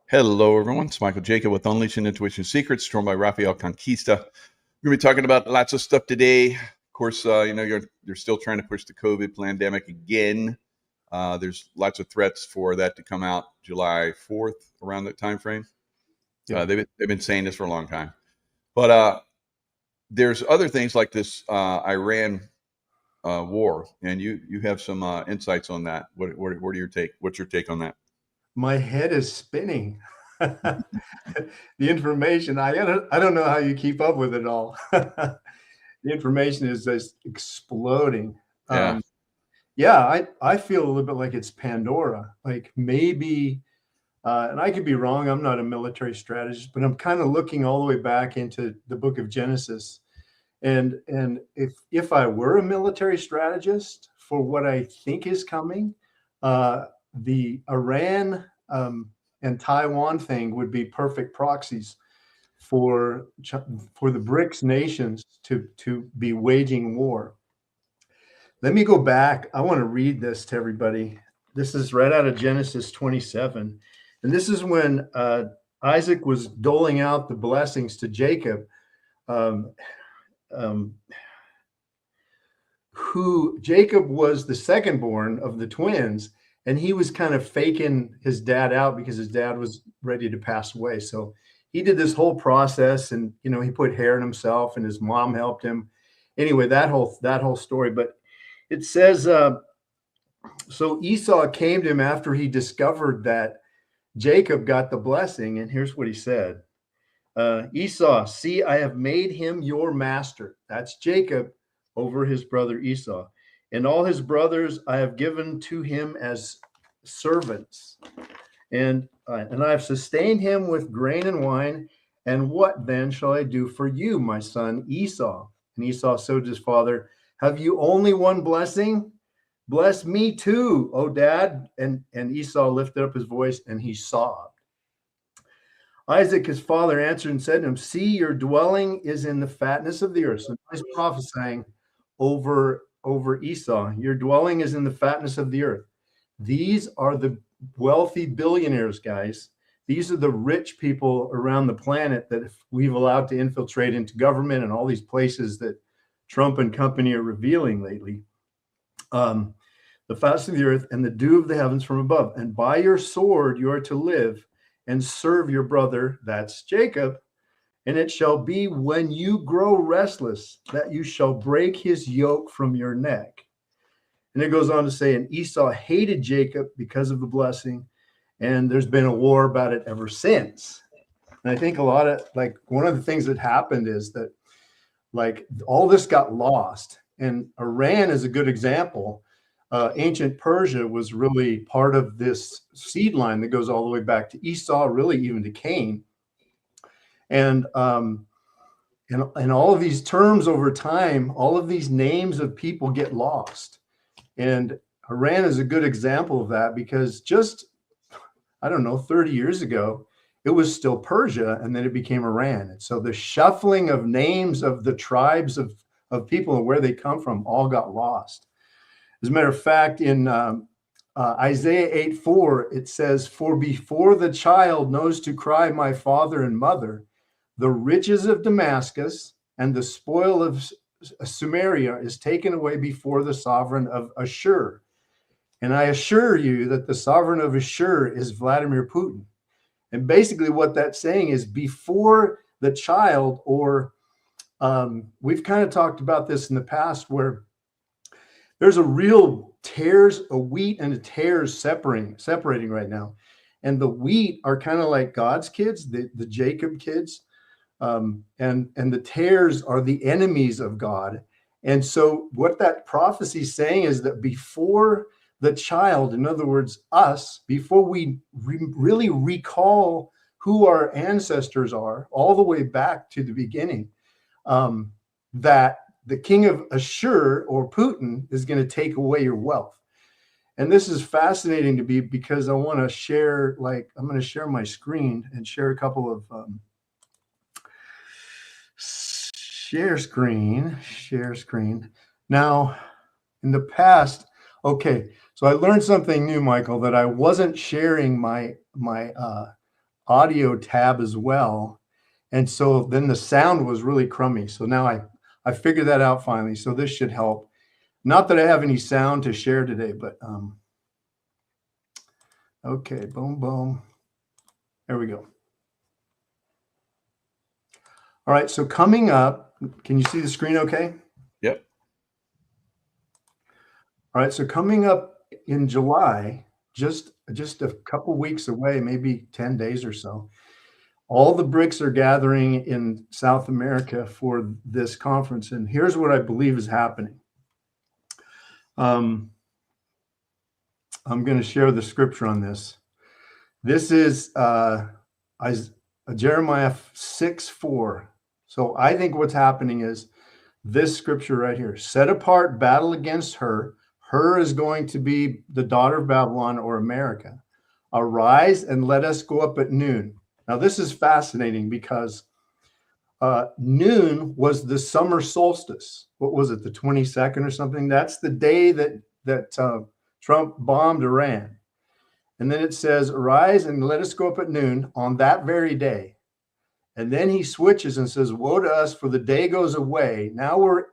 Hello, everyone. It's Michael Jacob with Unleashing Intuition Secrets, joined by Rafael Conquista. We're going to be talking about lots of stuff today. Of course, you're still trying to push the COVID pandemic again. There's lots of threats for that to come out July 4th, around that time frame. Yeah. They've been saying this for a long time. But there's other things like this Iran war, and you have some insights on that. What are your take? What's your take on that? My head is spinning. The information, I don't know how you keep up with it all. The information is just exploding. Yeah. I feel a little bit like it's Pandora. Like maybe, and I could be wrong, I'm not a military strategist, but I'm kind of looking all the way back into the book of Genesis. And if I were a military strategist for what I think is coming, the Iran and Taiwan thing would be perfect proxies for the BRICS nations to be waging war. Let me go back. I want to read this to everybody. This is right out of Genesis 27. And this is when Isaac was doling out the blessings to Jacob, who Jacob was the second born of the twins. And he was kind of faking his dad out because his dad was ready to pass away. So he did this whole process, and he put hair in himself, and his mom helped him. Anyway, that whole story. But it says, so Esau came to him after he discovered that Jacob got the blessing, and here's what he said. Esau, see, I have made him your master. That's Jacob over his brother Esau. And all his brothers I have given to him as servants. And I have sustained him with grain and wine. And what then shall I do for you, my son Esau? And Esau said to his father, have you only one blessing? Bless me too, O dad. And Esau lifted up his voice and he sobbed. Isaac, his father, answered and said to him, see, your dwelling is in the fatness of the earth. So he's prophesying over Esau. Your dwelling is in the fatness of the earth. These are the wealthy billionaires, guys. These are the rich people around the planet that we've allowed to infiltrate into government and all these places that Trump and company are revealing lately. The fatness of the earth and the dew of the heavens from above. And by your sword you are to live and serve your brother, that's Jacob. And it shall be when you grow restless that you shall break his yoke from your neck. And it goes on to say, and Esau hated Jacob because of the blessing. And there's been a war about it ever since. And I think one of the things that happened is that all this got lost. And Iran is a good example. Ancient Persia was really part of this seed line that goes all the way back to Esau, really even to Cain. And all of these terms over time, all of these names of people get lost. And Iran is a good example of that because just, 30 years ago, it was still Persia, and then it became Iran. And so the shuffling of names of the tribes of people and where they come from all got lost. As a matter of fact, in Isaiah 8:4, it says, for before the child knows to cry, my father and mother, the riches of Damascus and the spoil of Samaria is taken away before the sovereign of Ashur. And I assure you that the sovereign of Ashur is Vladimir Putin. And basically what that's saying is before the child, or we've kind of talked about this in the past, where there's a real a wheat and a tares separating right now. And the wheat are kind of like God's kids, the Jacob kids. And the tares are the enemies of God. And so what that prophecy is saying is that before the child, in other words, us, before we really recall who our ancestors are, all the way back to the beginning, that the king of Ashur, or Putin, is going to take away your wealth. And this is fascinating to me because I want to share, I'm going to share my screen and share a couple of share screen. Now, in the past, okay, so I learned something new, Michael, that I wasn't sharing my audio tab as well. And so then the sound was really crummy. So now I figured that out finally. So this should help. Not that I have any sound to share today, but okay, boom, boom. There we go. All right, so coming up, can you see the screen okay? Yep. All right, so coming up in July, just a couple weeks away, maybe 10 days or so, all the BRICS are gathering in South America for this conference. And here's what I believe is happening. I'm going to share the scripture on this. This is Jeremiah 6:4. So I think what's happening is this scripture right here: set apart, battle against her. Her is going to be the daughter of Babylon, or America. Arise and let us go up at noon. Now this is fascinating because noon was the summer solstice. What was it, the 22nd or something? That's the day that Trump bombed Iran. And then it says, arise and let us go up at noon on that very day. And then he switches and says, woe to us, for the day goes away. Now we're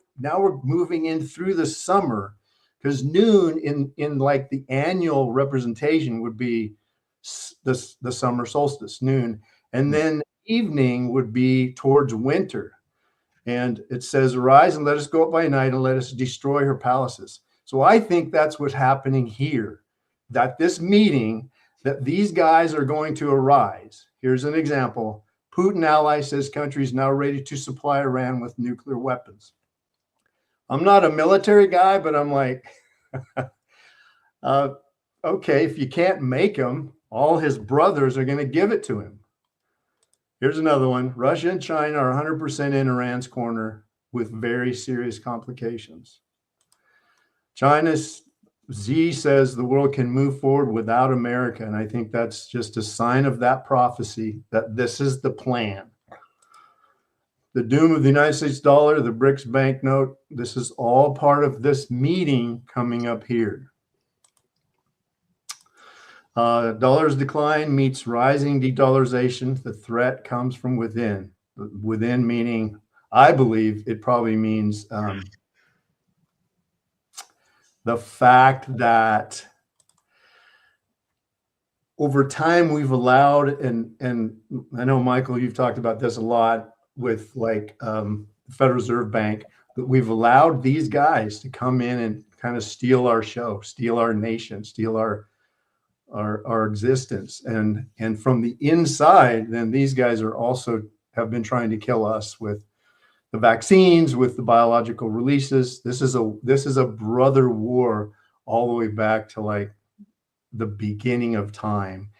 moving in through the summer, because noon in like the annual representation would be the summer solstice, noon. And then evening would be towards winter. And it says, arise and let us go up by night and let us destroy her palaces. So I think that's what's happening here, that this meeting, that these guys are going to arise. Here's an example. Putin ally says country is now ready to supply Iran with nuclear weapons. I'm not a military guy, but I'm like, okay, if you can't make them, all his brothers are going to give it to him. Here's another one. Russia and China are 100% in Iran's corner with very serious complications. China's Xi says the world can move forward without America. And I think that's just a sign of that prophecy, that this is the plan. The doom of the United States dollar, the BRICS banknote, this is all part of this meeting coming up here. Dollar's decline meets rising de-dollarization. The threat comes from within. Within meaning, I believe it probably means the fact that over time we've allowed, and I know, Michael, you've talked about this a lot with like the Federal Reserve Bank, that we've allowed these guys to come in and kind of steal our show, steal our nation, steal our existence. And from the inside, then these guys are also have been trying to kill us with the vaccines, with the biological releases. This is a brother war all the way back to like the beginning of time.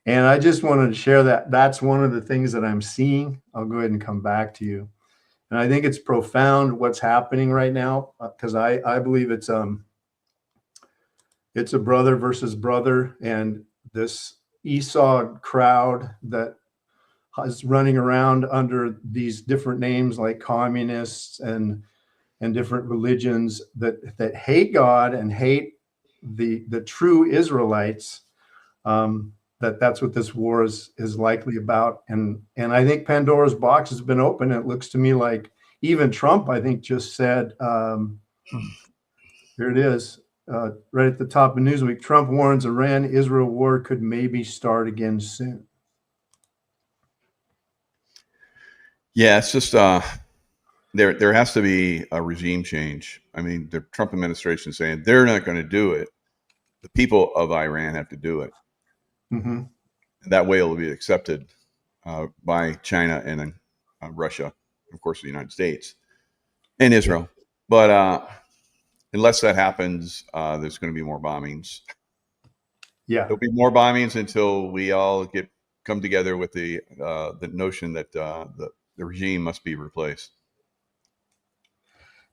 And I just wanted to share that. That's one of the things that I'm seeing. I'll go ahead and come back to you. And I think it's profound what's happening right now, because I believe it's a brother versus brother, and this Esau crowd that is running around under these different names like communists and different religions that hate God and hate the true Israelites. That's what this war is likely about. And I think Pandora's box has been opened. It looks to me like even Trump, I think, just said, here it is, right at the top of Newsweek, Trump warns Iran-Israel war could maybe start again soon. Yeah, it's just there has to be a regime change. I mean, the Trump administration is saying they're not going to do it. The people of Iran have to do it. Mm-hmm. That way it will be accepted by China and Russia, of course, the United States and Israel. But unless that happens, there's going to be more bombings. Yeah, there'll be more bombings until we all come together with the notion that the regime must be replaced.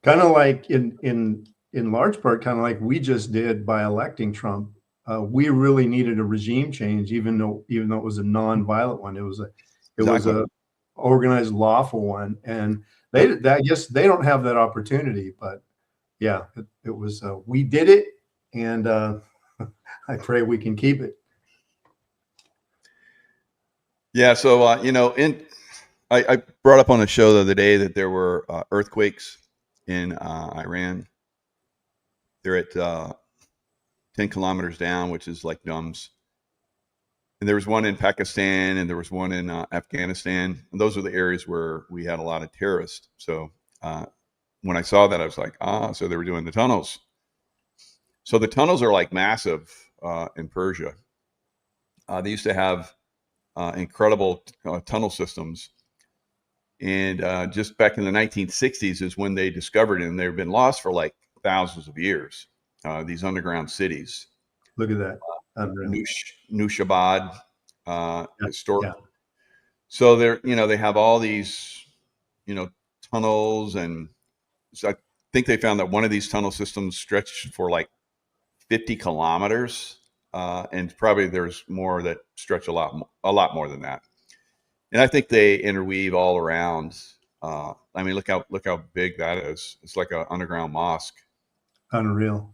Kind of like in large part, kind of like we just did by electing Trump. We really needed a regime change, even though it was a non-violent one. It was a organized, lawful one, and I guess they don't have that opportunity. But yeah, it was. We did it, and I pray we can keep it. Yeah. So, I brought up on a show the other day that there were earthquakes in Iran. They're at 10 kilometers down, which is like Dumbs. And there was one in Pakistan and there was one in Afghanistan. And those are the areas where we had a lot of terrorists. So when I saw that, I was like, so they were doing the tunnels. So the tunnels are like massive in Persia. They used to have incredible tunnel systems. And just back in the 1960s is when they discovered it, and they've been lost for like thousands of years, these underground cities. Look at that. Unreal. Nushabad, historic. Yeah. So they have all these, tunnels. And so I think they found that one of these tunnel systems stretched for like 50 kilometers. And probably there's more that stretch a lot more than that. And I think they interweave all around. I mean, look how big that is. It's like an underground mosque. Unreal.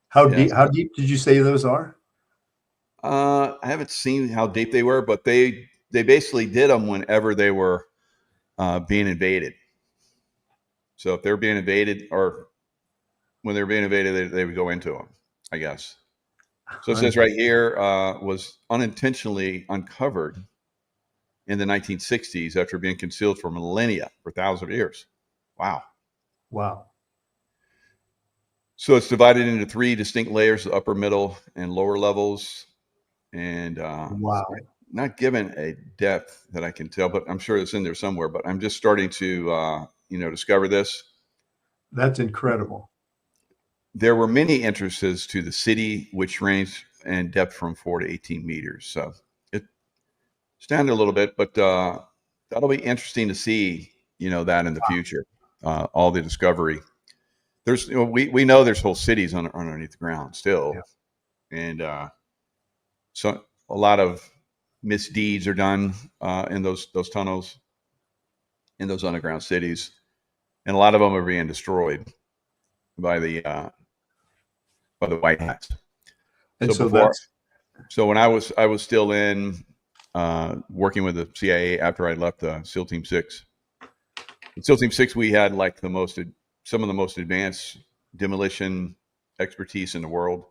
How deep did you say those are? I haven't seen how deep they were, but they basically did them whenever they were being invaded. So if they were being invaded, or when they were being invaded, they would go into them, I guess. So it says right here, was unintentionally uncovered in the 1960s after being concealed for millennia, for thousands of years. Wow. So it's divided into 3 distinct layers: the upper, middle, and lower levels. And not given a depth that I can tell, but I'm sure it's in there somewhere. But I'm just starting to, discover this. That's incredible. There were many entrances to the city, which ranged in depth from 4 to 18 meters. So it's down a little bit, but that'll be interesting to see, that in the future, all the discovery. There's, we know there's whole cities underneath the ground still. Yeah. And so a lot of misdeeds are done in those tunnels, in those underground cities. And a lot of them are being destroyed by the white hats. And so when I was still in working with the CIA after I left SEAL Team 6. In SEAL Team 6, we had like some of the most advanced demolition expertise in the world,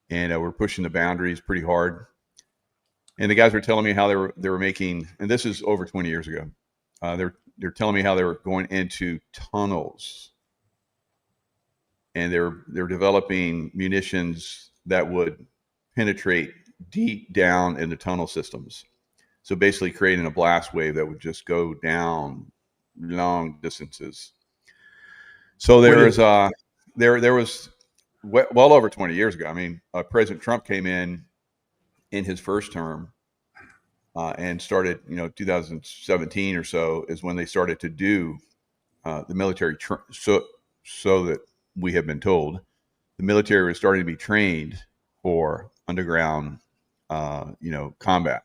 and we're pushing the boundaries pretty hard. And the guys were telling me how they were making, and this is over 20 years ago. They're telling me how they were going into tunnels, and they're developing munitions that would penetrate deep down in the tunnel systems. So basically creating a blast wave that would just go down long distances. So there was well over 20 years ago. I mean, President Trump came in his first term and started, 2017 or so is when they started to do the military. So that we have been told the military was starting to be trained for underground, combat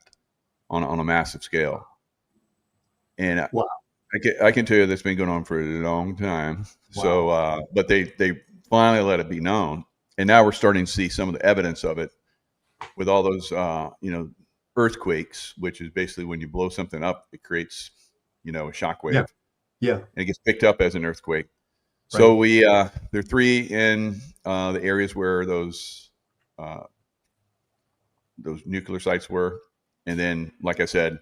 on a massive scale. And wow. I can tell you that's been going on for a long time. Wow. So, but they finally let it be known, and now we're starting to see some of the evidence of it with all those, earthquakes, which is basically when you blow something up, it creates, a shockwave. Yeah. And it gets picked up as an earthquake. Right. So there are 3 in the areas where those nuclear sites were, and then, like I said,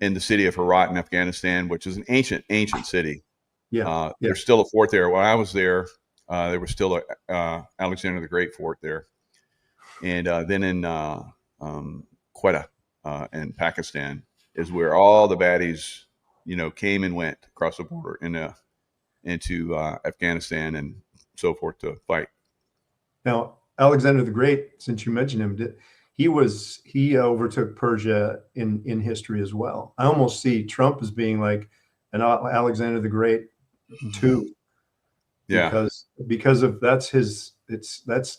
in the city of Herat in Afghanistan, which is an ancient city. Yeah. There's still a fort there. When I was there, there was still a Alexander the Great fort there. And then in Quetta in Pakistan is where all the baddies, came and went across the border into Afghanistan and so forth to fight. Now, Alexander the Great, since you mentioned him, he overtook Persia in history as well. I almost see Trump as being like an Alexander the Great too. Yeah. Because of that's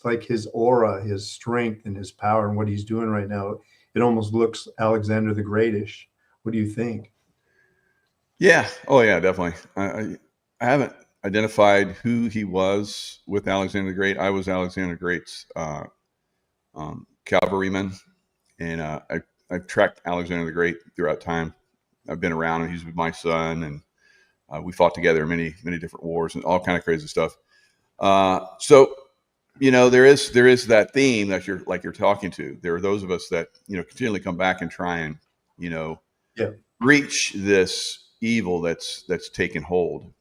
like his aura, his strength and his power and what he's doing right now. It almost looks Alexander the Great-ish. What do you think? Yeah. Oh yeah, definitely. I haven't identified who he was with Alexander the Great. I was Alexander the Great's cavalryman, and I've tracked Alexander the Great throughout time. I've been around him. He's with my son, and we fought together in many different wars and all kind of crazy stuff. So, there is that theme that you're talking to. There are those of us that, continually come back and try and, Yeah. reach this evil that's taken hold.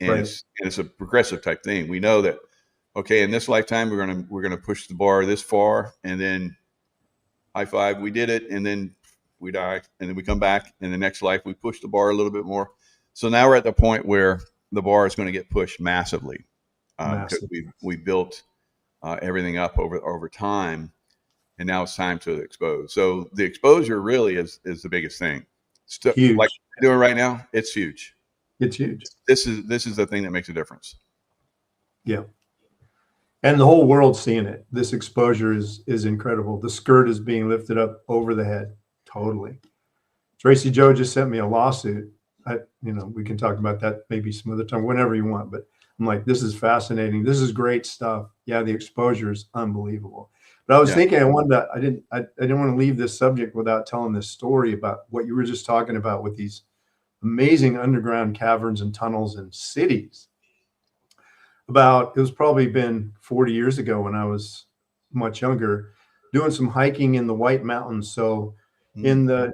And Right. it's a progressive type thing. We know that, okay, in this lifetime, we're gonna push the bar this far, and then high five, we did it, and then we die, and then we come back in the next life, we push the bar a little bit more. So now we're at the point where the bar is going to get pushed massively, because we built everything up over time, and now it's time to expose. So the exposure really is the biggest thing. Huge. Like we're doing right now, it's huge. It's huge. This is the thing that makes a difference. Yeah. And the whole world's seeing it. This exposure is incredible. The skirt is being lifted up over the head. Totally. Tracy Joe just sent me a lawsuit. We can talk about that maybe some other time, whenever you want. But I'm like, this is fascinating. This is great stuff. Yeah, the exposure is unbelievable. But I was thinking, I didn't want to leave this subject without telling this story about what you were just talking about with these amazing underground caverns and tunnels and cities. It was probably been 40 years ago when I was much younger, doing some hiking in the White Mountains. So the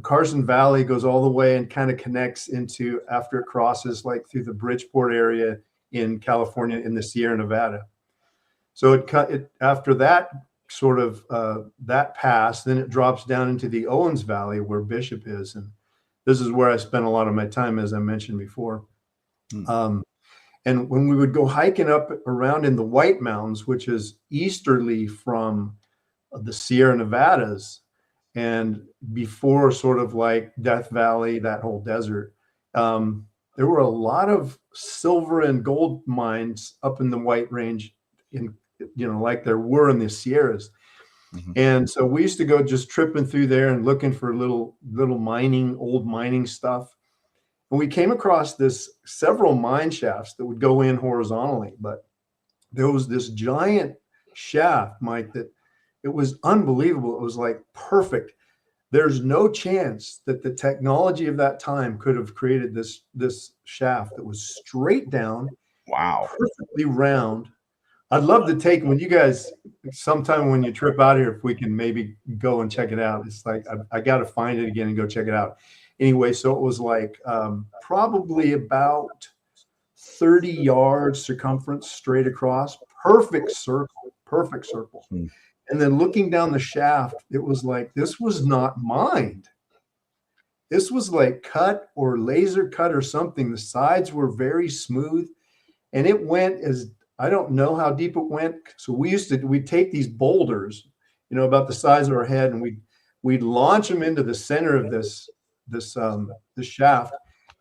Carson Valley goes all the way and kind of connects into, after it crosses like through the Bridgeport area in California in the Sierra Nevada. So it after that sort of that pass, then it drops down into the Owens Valley where Bishop is, and this is where I spent a lot of my time, as I mentioned before. And when we would go hiking up around in the White Mountains, which is easterly from the Sierra Nevadas, and before sort of like Death Valley, that whole desert, there were a lot of silver and gold mines up in the White Range, like there were in the Sierras. And so we used to go just tripping through there and looking for little old mining stuff. And we came across several mine shafts that would go in horizontally, but there was this giant shaft, Mike, that it was unbelievable. It was like perfect. There's no chance that the technology of that time could have created this shaft that was straight down. Wow. Perfectly round. I'd love to take, when you guys, sometime when you trip out here, if we can maybe go and check it out. It's like, I got to find it again and go check it out. Anyway, so it was like probably about 30 yards circumference straight across, perfect circle. And then looking down the shaft, it was like, this was not mined. This was like cut or laser cut or something. The sides were very smooth, and it went I don't know how deep it went. So we'd take these boulders, about the size of our head, and we'd launch them into the center of this shaft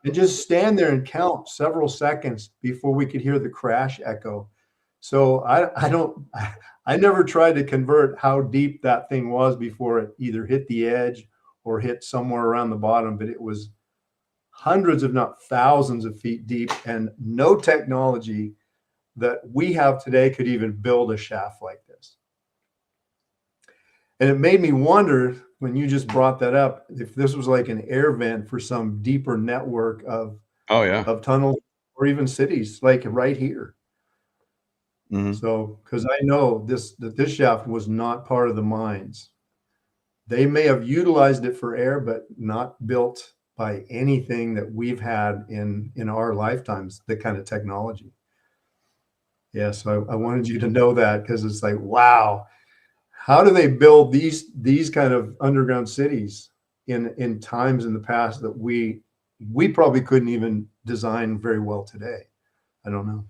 and just stand there and count several seconds before we could hear the crash echo. So I never tried to convert how deep that thing was before it either hit the edge or hit somewhere around the bottom, but it was hundreds, if not thousands of feet deep, and no technology that we have today could even build a shaft like this. And it made me wonder, when you just brought that up, if this was like an air vent for some deeper network of tunnels or even cities, like right here. So, because I know that this shaft was not part of the mines. They may have utilized it for air, but not built by anything that we've had in our lifetimes, the kind of technology. Yeah, so I wanted you to know that, because it's like, wow, how do they build these kind of underground cities in times in the past that we probably couldn't even design very well today? I don't know.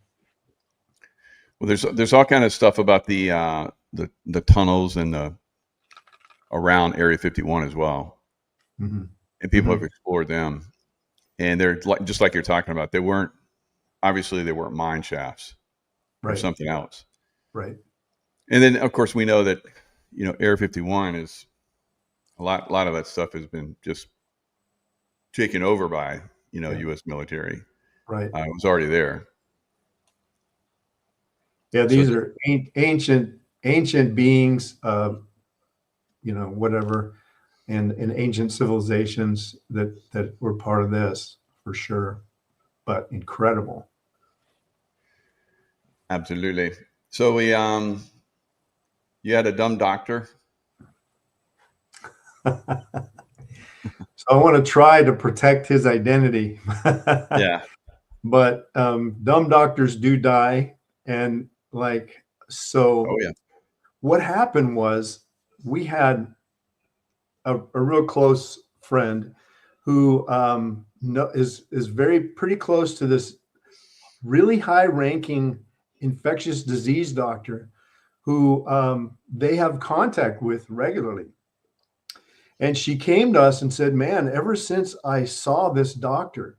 Well, there's all kind of stuff about the tunnels and around Area 51 as well, and people have explored them, and they're just like you're talking about. They weren't mine shafts, or something else, right? And then, of course, we know that Area 51 is a lot of that stuff has been just taken over by U.S. military. Right, it was already there. Yeah, these are ancient beings, whatever, and ancient civilizations that were part of this for sure, but incredible. Absolutely. So you had a dumb doctor. So I want to try to protect his identity. Yeah. But dumb doctors do die. And so Oh yeah. what happened was we had a real close friend who is pretty close to this really high ranking infectious disease doctor who they have contact with regularly. And she came to us and said, man, ever since I saw this doctor,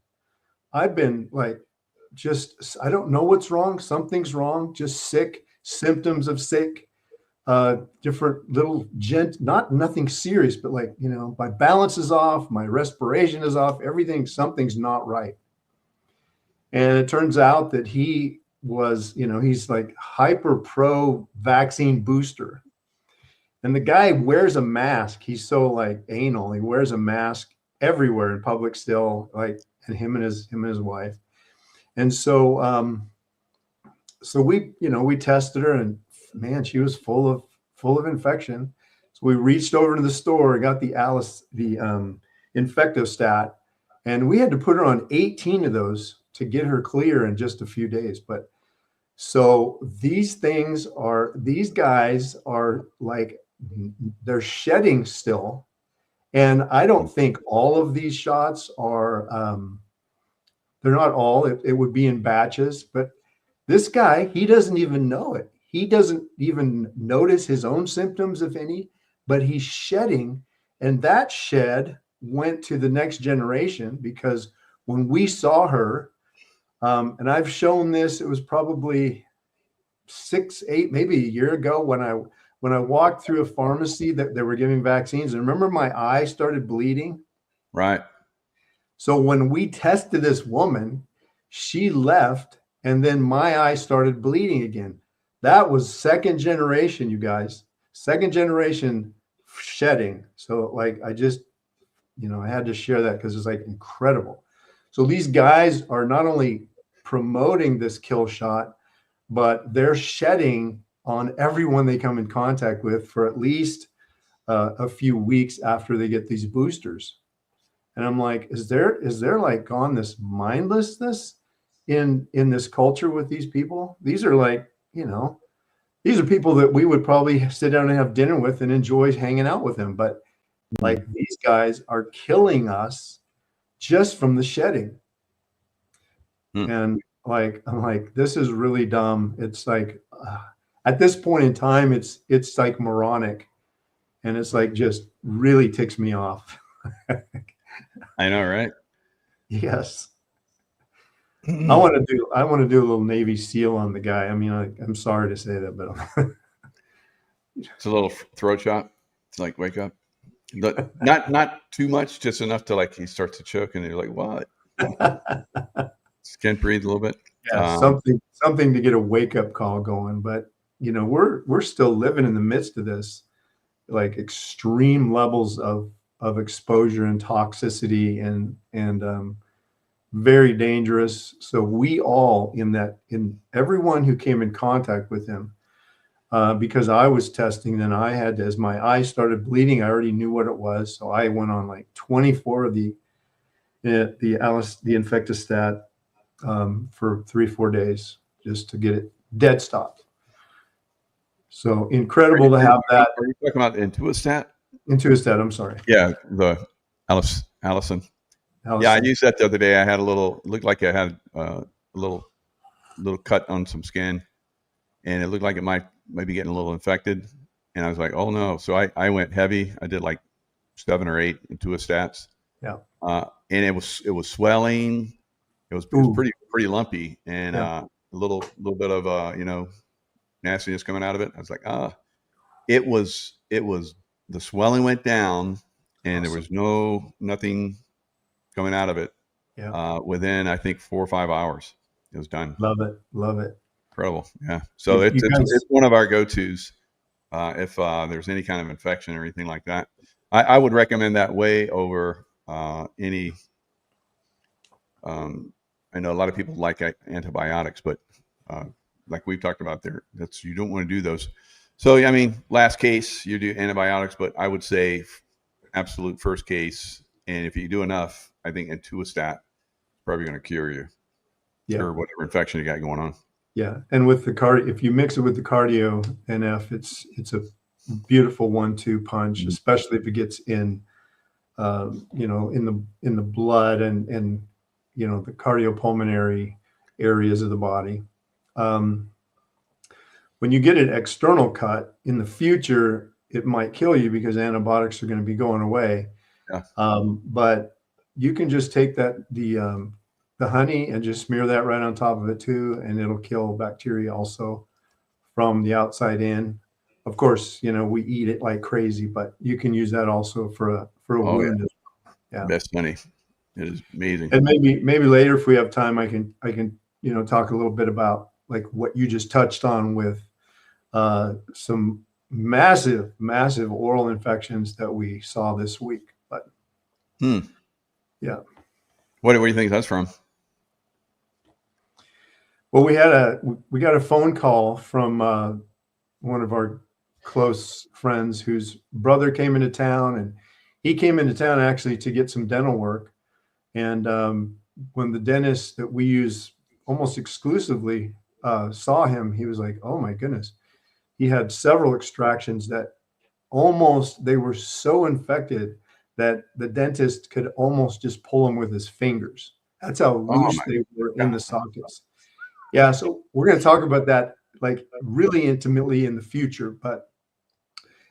I've been I don't know what's wrong. Something's wrong, just sick, symptoms of sick, different little nothing serious, but my balance is off, my respiration is off, something's not right. And it turns out that he was, he's like hyper pro vaccine booster. And the guy wears a mask. He's so anal. He wears a mask everywhere in public still, and him and his wife. And so, we tested her, and man, she was full of infection. So we reached over to the store, got the Infectostat, and we had to put her on 18 of those to get her clear in just a few days. But so these guys are they're shedding still. And I don't think all of these shots are, they're not all, it would be in batches, but this guy, he doesn't even know it. He doesn't even notice his own symptoms, if any, but he's shedding. And that shed went to the next generation, because when we saw her, and I've shown this, it was probably 6, 8, maybe a year ago when I walked through a pharmacy that they were giving vaccines, and remember my eye started bleeding. Right. So when we tested this woman, she left, and then my eye started bleeding again. That was second generation, you guys, second generation shedding. So I just, I had to share that because it's incredible. So these guys are not only promoting this kill shot, but they're shedding on everyone they come in contact with for at least a few weeks after they get these boosters. And I'm like, is there gone this mindlessness in this culture with these people? These are these are people that we would probably sit down and have dinner with and enjoy hanging out with them. But these guys are killing us just from the shedding. And I'm like, this is really dumb. It's at this point in time, it's moronic, and it's just really ticks me off. I know, right? Yes. I want to do a little Navy SEAL on the guy. I mean, I'm sorry to say that, but it's a little throat shot. It's wake up. Not too much, just enough to he starts to choke, and you're like, what? Just can't breathe a little bit. Yeah, something to get a wake up call going. But we're still living in the midst of this, extreme levels of exposure and toxicity, and very dangerous. So we all in everyone who came in contact with him, because I was testing, then I had to, as my eye started bleeding, I already knew what it was. So I went on 24 of the Infectostat for 3-4 days just to get it dead stopped. So incredible to have that. Are you talking about Intuostat? Intuostat, I'm sorry. Yeah, the Allison. Yeah, I used that the other day. I had looked like I had a little cut on some skin, and it looked like it might be getting a little infected. And I was like, oh no. So I went heavy. I did 7 or 8 Intuostats. Yeah. And it was swelling. It was pretty lumpy, and a little bit of nastiness coming out of it. I was like, it was the swelling went down, and there was nothing coming out of it. Yeah. Within, I think, 4 or 5 hours, it was done. Love it. Incredible. Yeah. So it's one of our go-tos if there's any kind of infection or anything like that. I would recommend that way over any. I know a lot of people like antibiotics, but like we've talked about there, you don't want to do those. So, I mean, last case, you do antibiotics, but I would say absolute first case. And if you do enough, I think Intuostat is probably going to cure you or whatever infection you got going on. Yeah. And with the cardio, if you mix it with the cardio NF, it's a beautiful 1-2 punch, especially if it gets in, in the blood and the cardiopulmonary areas of the body. When you get an external cut in the future, it might kill you because antibiotics are going to be going away. Yeah. But you can just take the honey and just smear that right on top of it too, and it'll kill bacteria also from the outside in. Of course, we eat it like crazy, but you can use that also for a wound. Yeah. Best honey. It is amazing. And maybe later, if we have time, I can talk a little bit about like what you just touched on with some massive oral infections that we saw this week. But yeah, what do you think that's from? Well, we got a phone call from one of our close friends whose brother came into town, and he came into town actually to get some dental work. And when the dentist that we use almost exclusively saw him, he was like, "Oh my goodness!" He had several extractions that they were so infected that the dentist could almost just pull them with his fingers. That's how loose they were in the sockets. Yeah, so we're going to talk about that like really intimately in the future,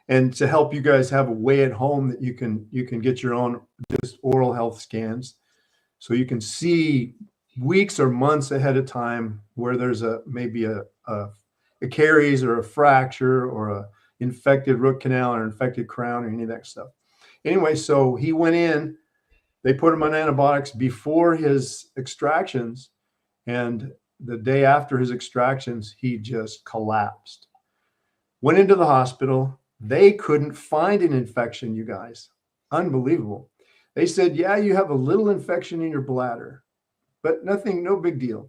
and to help you guys have a way at home that you can get your own just oral health scans, so you can see weeks or months ahead of time where there's maybe a caries or a fracture or a infected root canal or infected crown or any of that stuff. Anyway, so he went in, they put him on antibiotics before his extractions, and the day after his extractions, he just collapsed. Went into the hospital. They couldn't find an infection, you guys. Unbelievable. They said, yeah, you have a little infection in your bladder, but nothing, no big deal.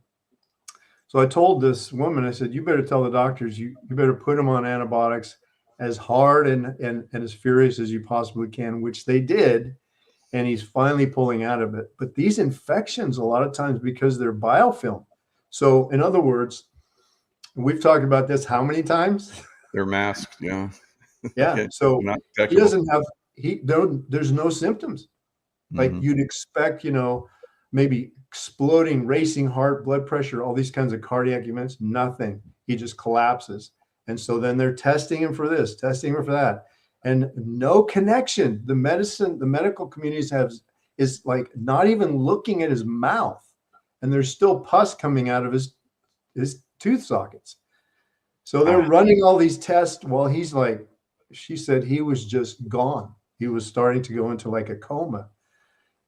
So I told this woman, I said, you better tell the doctors, you better put him on antibiotics as hard and as furious as you possibly can, which they did. And he's finally pulling out of it. But these infections, a lot of times, because they're biofilm. So in other words, we've talked about this how many times? They're masked, yeah. Yeah. Okay. So he doesn't have, there's no symptoms. Like you'd expect, maybe exploding, racing heart, blood pressure, all these kinds of cardiac events, nothing. He just collapses. And so then they're testing him for this, testing him for that. And no connection. The medical communities is like not even looking at his mouth. And there's still pus coming out of his tooth sockets. So they're running all these tests while he's like, she said he was just gone. He was starting to go into like a coma.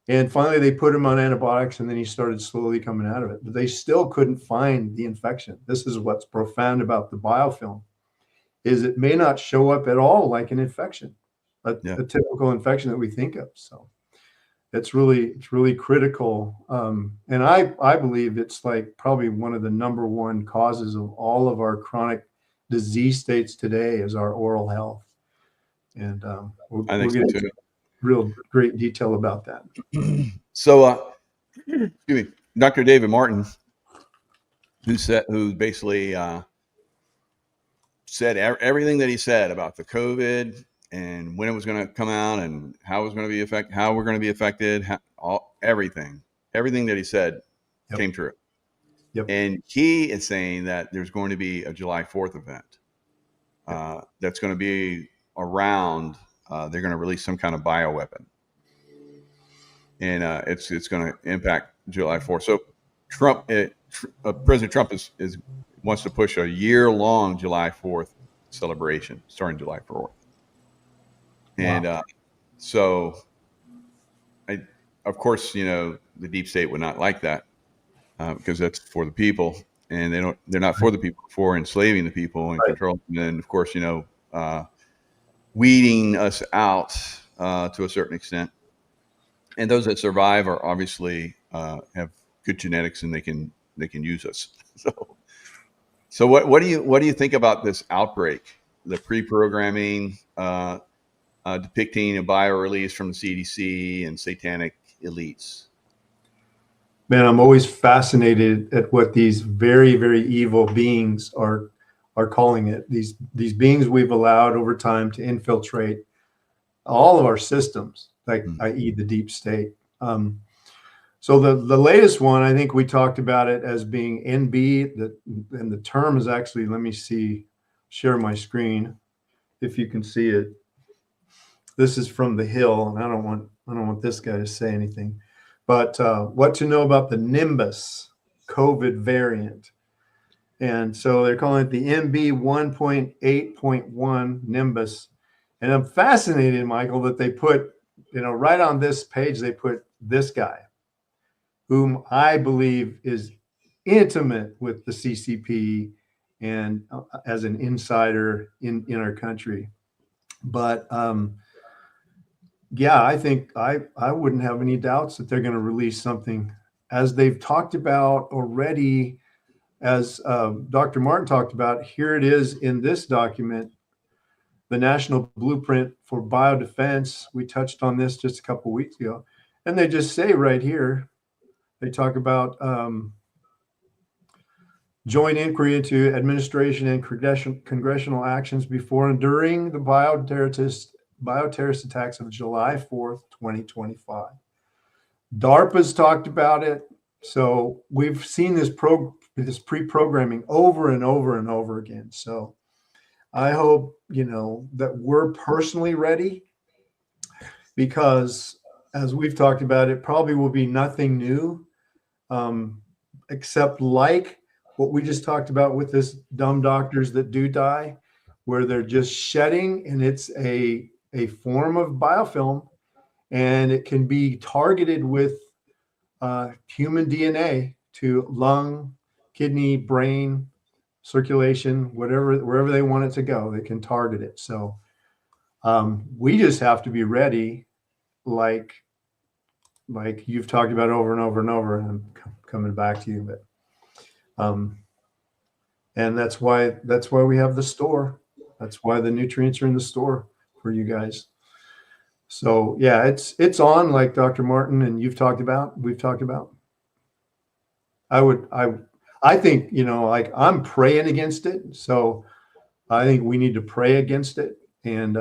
And finally they put him on antibiotics, and then he started slowly coming out of it. But they still couldn't find the infection. This is what's profound about the biofilm, is it may not show up at all like an infection, a typical infection that we think of. So it's really critical. And I believe it's like probably one of the number one causes of all of our chronic disease states today is our oral health. And we'll get into real great detail about that. So, excuse me, Dr. David Martin, who basically said everything that he said about the COVID and when it was going to come out and how it was going to be affected, how we're going to be affected, everything that he said came true. Yep. And he is saying that there's going to be a July 4th event that's going to be around. They're going to release some kind of bioweapon, and it's going to impact July 4th. So President Trump wants to push a year-long July 4th celebration starting July 4th. And so, of course, the deep state would not like that because that's for the people, and they're not for the people, for enslaving the people and controlling. And then, of course, weeding us out to a certain extent. And those that survive are obviously have good genetics, and they can use us. So what do you think about this outbreak, the pre-programming depicting a bio release from the CDC and satanic elites? Man, I'm always fascinated at what these very, very evil beings are calling it. These beings we've allowed over time to infiltrate all of our systems, like i.e. the deep state. So the latest one, I think we talked about it as being NB, and the term is actually, let me see, share my screen if you can see it. This is from The Hill, and I don't want this guy to say anything. But what to know about the Nimbus COVID variant. And so they're calling it the MB 1.8.1 Nimbus. And I'm fascinated, Michael, that they put, right on this page, they put this guy, whom I believe is intimate with the CCP and as an insider in our country. But yeah, I think I wouldn't have any doubts that they're going to release something, as they've talked about already, as Dr. Martin talked about. Here it is in this document, the National Blueprint for Biodefense. We touched on this just a couple of weeks ago. And they just say right here, they talk about joint inquiry into administration and congressional actions before and during the bioterrorist attacks of July 4th, 2025. DARPA's talked about it. So we've seen this pre-programming over and over and over again. So I hope, that we're personally ready, because as we've talked about, it probably will be nothing new, except like what we just talked about with this dumb doctors that do die, where they're just shedding, and it's a form of biofilm, and it can be targeted with human DNA to lung, kidney, brain, circulation, wherever they want it to go, they can target it. So we just have to be ready, like you've talked about over and over and over, and I'm coming back to you, but and that's why we have the store. That's why the nutrients are in the store for you guys. So yeah, it's on, like Dr. Martin and we've talked about. I think, like, I'm praying against it. So I think we need to pray against it, and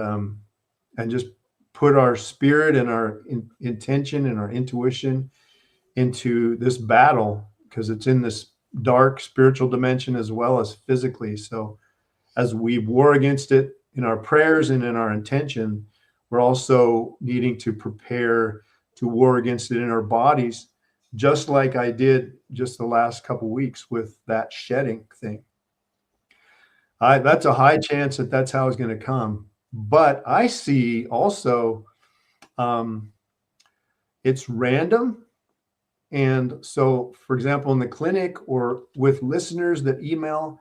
just put our spirit and our intention and our intuition into this battle, because it's in this dark spiritual dimension as well as physically. So as we war against it in our prayers and in our intention, we're also needing to prepare to war against it in our bodies, just like I did just the last couple of weeks with that shedding thing. That's a high chance that that's how it's going to come. But I see also it's random. And so, for example, in the clinic or with listeners that email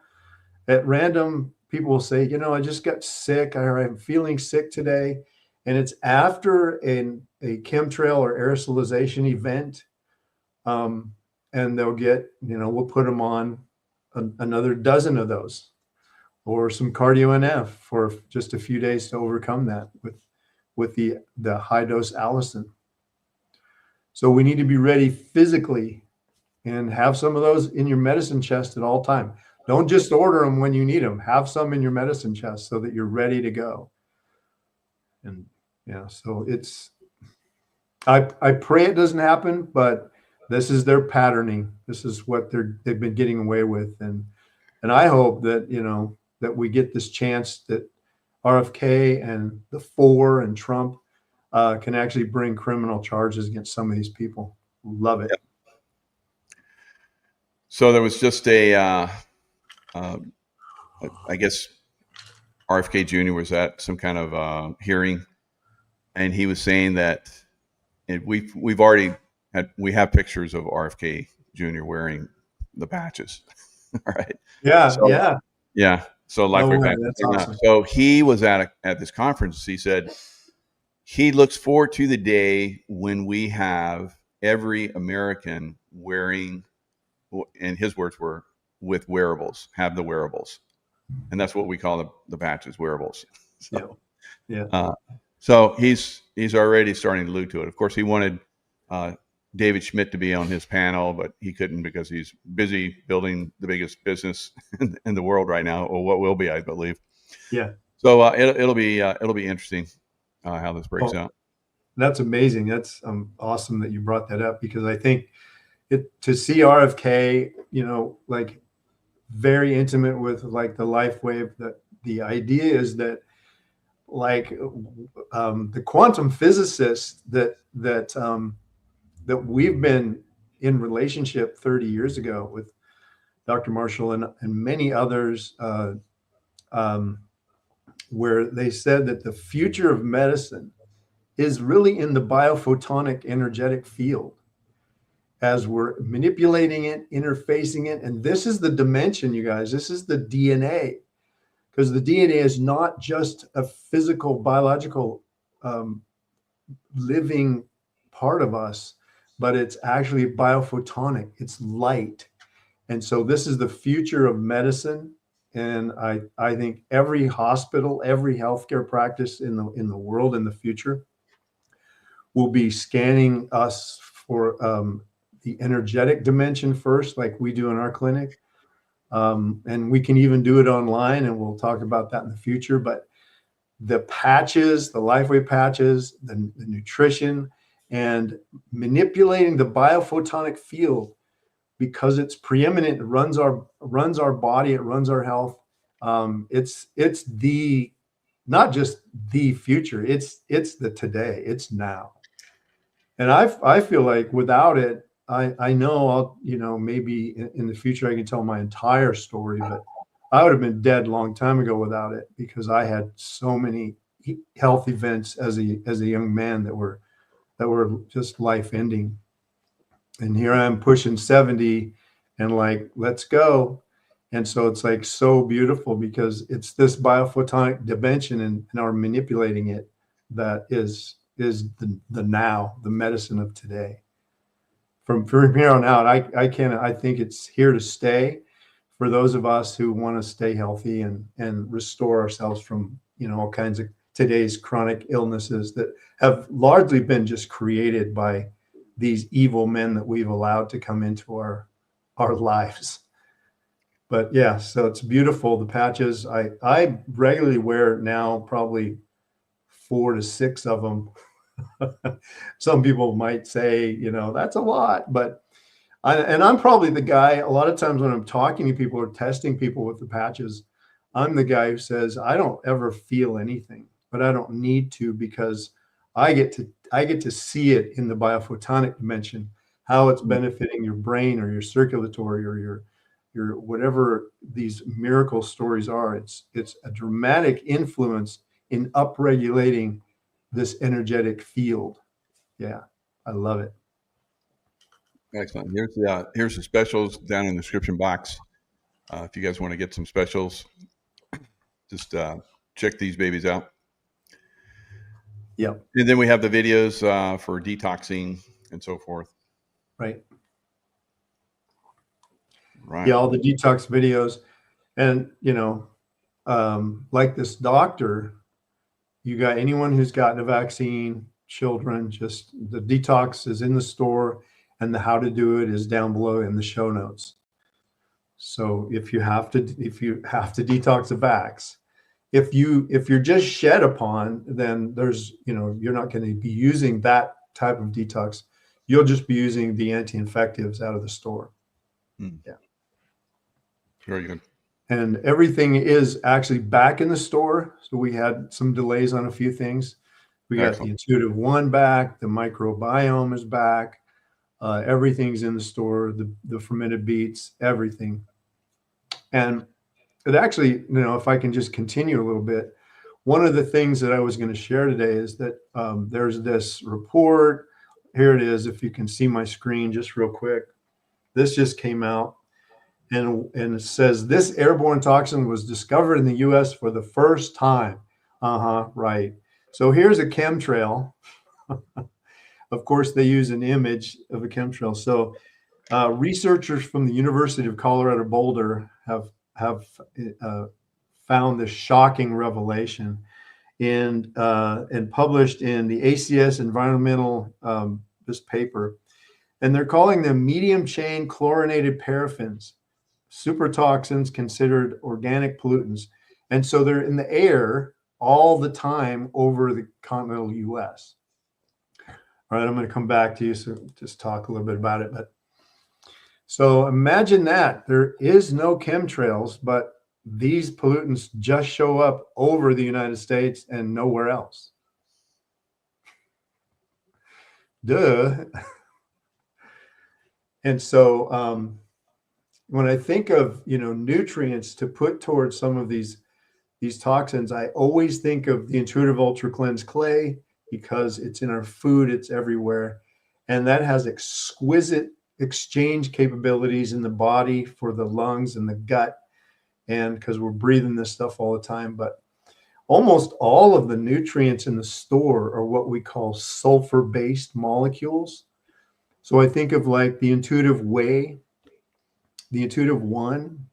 at random, people will say, I just got sick, or I'm feeling sick today. And it's after a chemtrail or aerosolization event. And they'll get, we'll put them on another dozen of those, or some cardio NF for just a few days to overcome that with the high dose allicin. So we need to be ready physically and have some of those in your medicine chest at all time. Don't just order them when you need them. Have some in your medicine chest so that you're ready to go. And yeah, so I pray it doesn't happen, but this is their patterning. This is what they've been getting away with. And I hope that, that we get this chance that RFK and the Four and Trump can actually bring criminal charges against some of these people. Love it. Yep. So there was just I guess RFK Jr. was at some kind of hearing, and he was saying that we have pictures of RFK Jr. wearing the patches. All right. Yeah. So, yeah. Yeah. So No LifeWave way, patches. that's They're not. awesome. So he was at this conference. He said he looks forward to the day when we have every American wearing, and his words were, with wearables, have the wearables. And that's what we call the patches, wearables. So, Yeah. so he's already starting to allude to it. Of course, he wanted David Schmidt to be on his panel, but he couldn't because he's busy building the biggest business in the world right now, or what will be, I believe. Yeah. So it'll be interesting how this breaks out. That's amazing. That's awesome that you brought that up, because I think to see RFK, like very intimate with like the LifeWave, that the idea is that like the quantum physicists that we've been in relationship 30 years ago with Dr. Marshall and many others, where they said that the future of medicine is really in the biophotonic energetic field, as we're manipulating it, interfacing it. And this is the dimension, you guys. This is the DNA, because the DNA is not just a physical, biological, living part of us, but it's actually biophotonic. It's light. And so this is the future of medicine. And I think every hospital, every healthcare practice in the world in the future will be scanning us for the energetic dimension first, like we do in our clinic. And we can even do it online, and we'll talk about that in the future. But the patches, the LifeWave patches, the nutrition, and manipulating the biophotonic field, because it's preeminent, it runs our body, it runs our health. It's the, not just the future, it's the today, it's now. And I feel like without it, I know I'll, maybe in the future I can tell my entire story, but I would have been dead a long time ago without it, because I had so many health events as a young man that were just life ending. And here I am pushing 70 and like, let's go. And so it's like so beautiful, because it's this biophotonic dimension and our manipulating it that is the now, the medicine of today. From here on out, I think it's here to stay for those of us who want to stay healthy and restore ourselves from, all kinds of today's chronic illnesses that have largely been just created by these evil men that we've allowed to come into our lives. But yeah, so it's beautiful. The patches, I regularly wear now probably 4 to 6 of them. Some people might say, that's a lot, but I'm probably the guy, a lot of times when I'm talking to people or testing people with the patches, I'm the guy who says, I don't ever feel anything, but I don't need to, because I get to see it in the biophotonic dimension, how it's benefiting your brain or your circulatory or your whatever these miracle stories are. It's a dramatic influence in upregulating this energetic field. Yeah, I love it. Excellent. Here's the specials down in the description box. If you guys want to get some specials, just check these babies out. Yeah. And then we have the videos for detoxing and so forth. Right. Right. Yeah, all the detox videos. And, like this doctor, you got anyone who's gotten a vaccine, children, just the detox is in the store, and the how to do it is down below in the show notes. So if you have to detox a vax, if you're just shed upon, then there's, you're not going to be using that type of detox. You'll just be using the anti-infectives out of the store. Yeah. Very good. And everything is actually back in the store. So we had some delays on a few things. We got the Intuitive One back. The microbiome is back. Everything's in the store. The fermented beets, everything. And it actually, if I can just continue a little bit, one of the things that I was going to share today is that there's this report. Here it is. If you can see my screen just real quick, this just came out. And it says this airborne toxin was discovered in the US for the first time. Right. So here's a chemtrail. Of course, they use an image of a chemtrail. So researchers from the University of Colorado Boulder have found this shocking revelation and published in the ACS Environmental this paper, and they're calling them medium chain chlorinated paraffins, super toxins considered organic pollutants, and so they're in the air all the time over the continental U.S. All right, I'm going to come back to you, so just talk a little bit about it. But so imagine that there is no chemtrails, but these pollutants just show up over the United States and nowhere else. Duh. And so when I think of, nutrients to put towards some of these toxins, I always think of the Intuitive Ultra Cleanse Clay, because it's in our food, it's everywhere. And that has exquisite exchange capabilities in the body for the lungs and the gut, and because we're breathing this stuff all the time. But almost all of the nutrients in the store are what we call sulfur-based molecules. So I think of like the Intuitive Whey, the Intuitive One.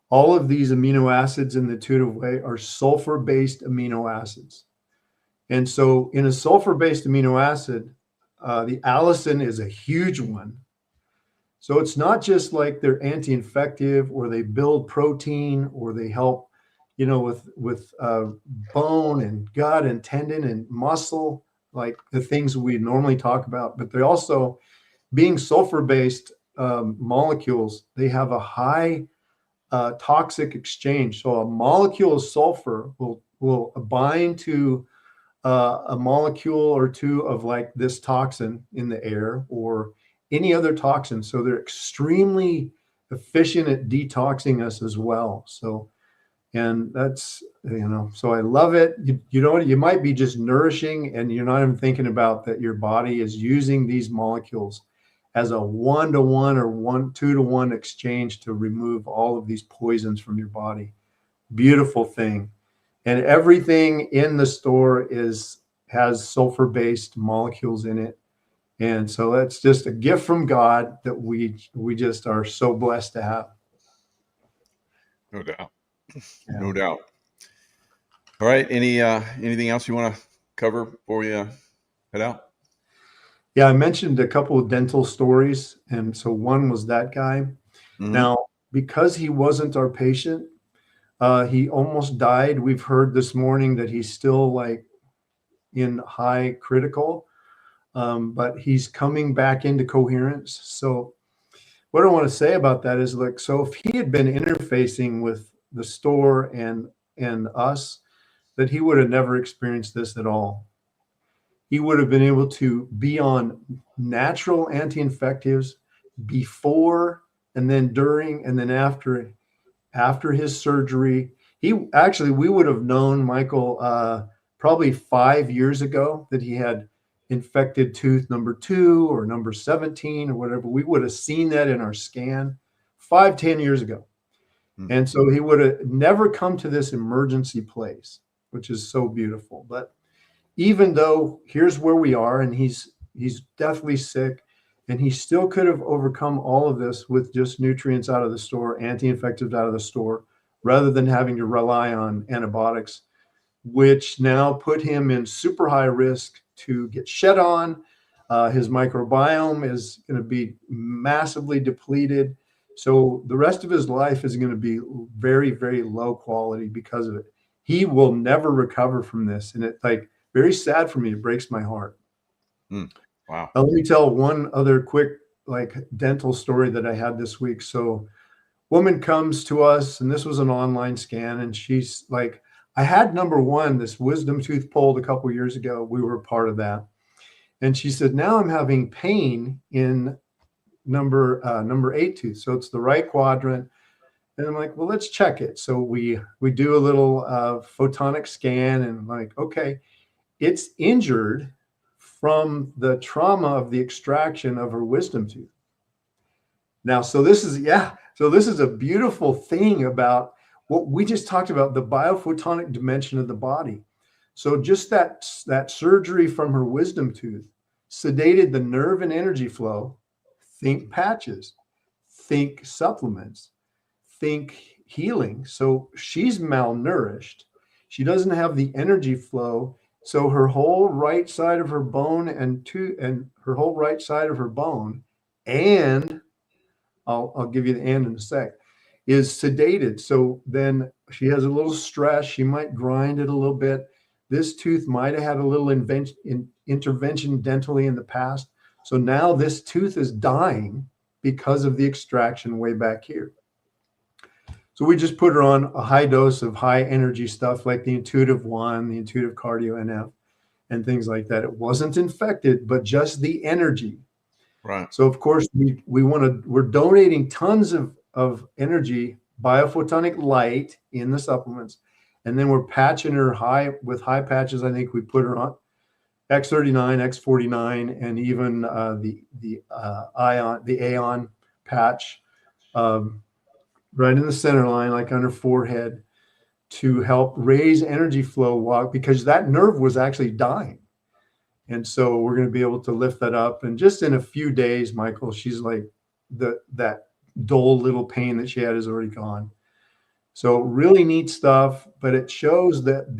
All of these amino acids in the Intuitive Whey are sulfur-based amino acids. And so in a sulfur-based amino acid, the allicin is a huge one. So it's not just like they're anti-infective or they build protein or they help, with bone and gut and tendon and muscle, like the things we normally talk about. But they also, being sulfur-based molecules, they have a high toxic exchange. So a molecule of sulfur will bind to a molecule or two of like this toxin in the air or any other toxin. So they're extremely efficient at detoxing us as well. So, and that's, so I love it. You might be just nourishing and you're not even thinking about that your body is using these molecules as a 1-to-1 or 2-to-1 exchange to remove all of these poisons from your body. Beautiful thing. And everything in the store has sulfur-based molecules in it. And so that's just a gift from God that we just are so blessed to have. No doubt. Yeah. No doubt. All right. Anything else you want to cover before we head out? Yeah, I mentioned a couple of dental stories. And so one was that guy. Mm-hmm. Now, because he wasn't our patient, he almost died. We've heard this morning that he's still like in high critical, but he's coming back into coherence. So what I want to say about that is, like, so if he had been interfacing with the store and us, that he would have never experienced this at all. He would have been able to be on natural anti-infectives before and then during and then after his surgery. We would have known, Michael, probably 5 years ago that he had infected tooth number 2 or number 17 or whatever. We would have seen that in our scan 5-10 years ago. Mm-hmm. And so he would have never come to this emergency place, which is so beautiful. But even though here's where we are, and he's deathly sick, and he still could have overcome all of this with just nutrients out of the store, anti-infectives out of the store, rather than having to rely on antibiotics, which now put him in super high risk to get shed on. His microbiome is going to be massively depleted. So the rest of his life is going to be very, very low quality because of it. He will never recover from this. And it's like very sad for me. It breaks my heart. Wow. Now, let me tell one other quick dental story that I had this week. So woman comes to us, and this was an online scan, and she's like, I had number 1, this wisdom tooth pulled a couple years ago. We were part of that. And she said, now I'm having pain in number 8 tooth. So it's the right quadrant. And I'm like, well, let's check it. So we do a little photonic scan, and like, okay, it's injured from the trauma of the extraction of her wisdom tooth. Now, so this is, So this is a beautiful thing about what we just talked about, the biophotonic dimension of the body. So just that surgery from her wisdom tooth sedated the nerve and energy flow. Think patches, think supplements, think healing. So she's malnourished. She doesn't have the energy flow. So her whole right side of her bone and her whole right side of her bone, and I'll give you the and in a sec, is sedated. So then she has a little stress. She might grind it a little bit. This tooth might have had a little intervention dentally in the past. So now this tooth is dying because of the extraction way back here. So we just put her on a high dose of high energy stuff like the Intuitive One, the Intuitive Cardio NF, and things like that. It wasn't infected, but just the energy. Right. So of course we're donating tons of energy, biophotonic light in the supplements, and then we're patching her with high patches. I think we put her on X39, X49, and even the Aeon patch right in the center line, like on her forehead, to help raise energy flow because that nerve was actually dying. And so we're going to be able to lift that up. And just in a few days, Michael, she's like that dull little pain that she had is already gone. So really neat stuff, but it shows that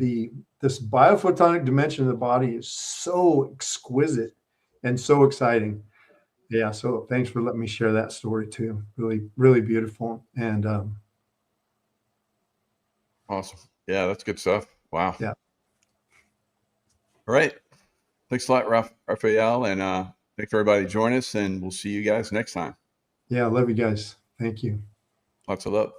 this biophotonic dimension of the body is so exquisite and so exciting. Yeah. So thanks for letting me share that story too. Really, really beautiful. And awesome. Yeah, that's good stuff. Wow. Yeah. All right. Thanks a lot, Raphael. And thanks for everybody joining us. And we'll see you guys next time. Yeah. I love you guys. Thank you. Lots of love.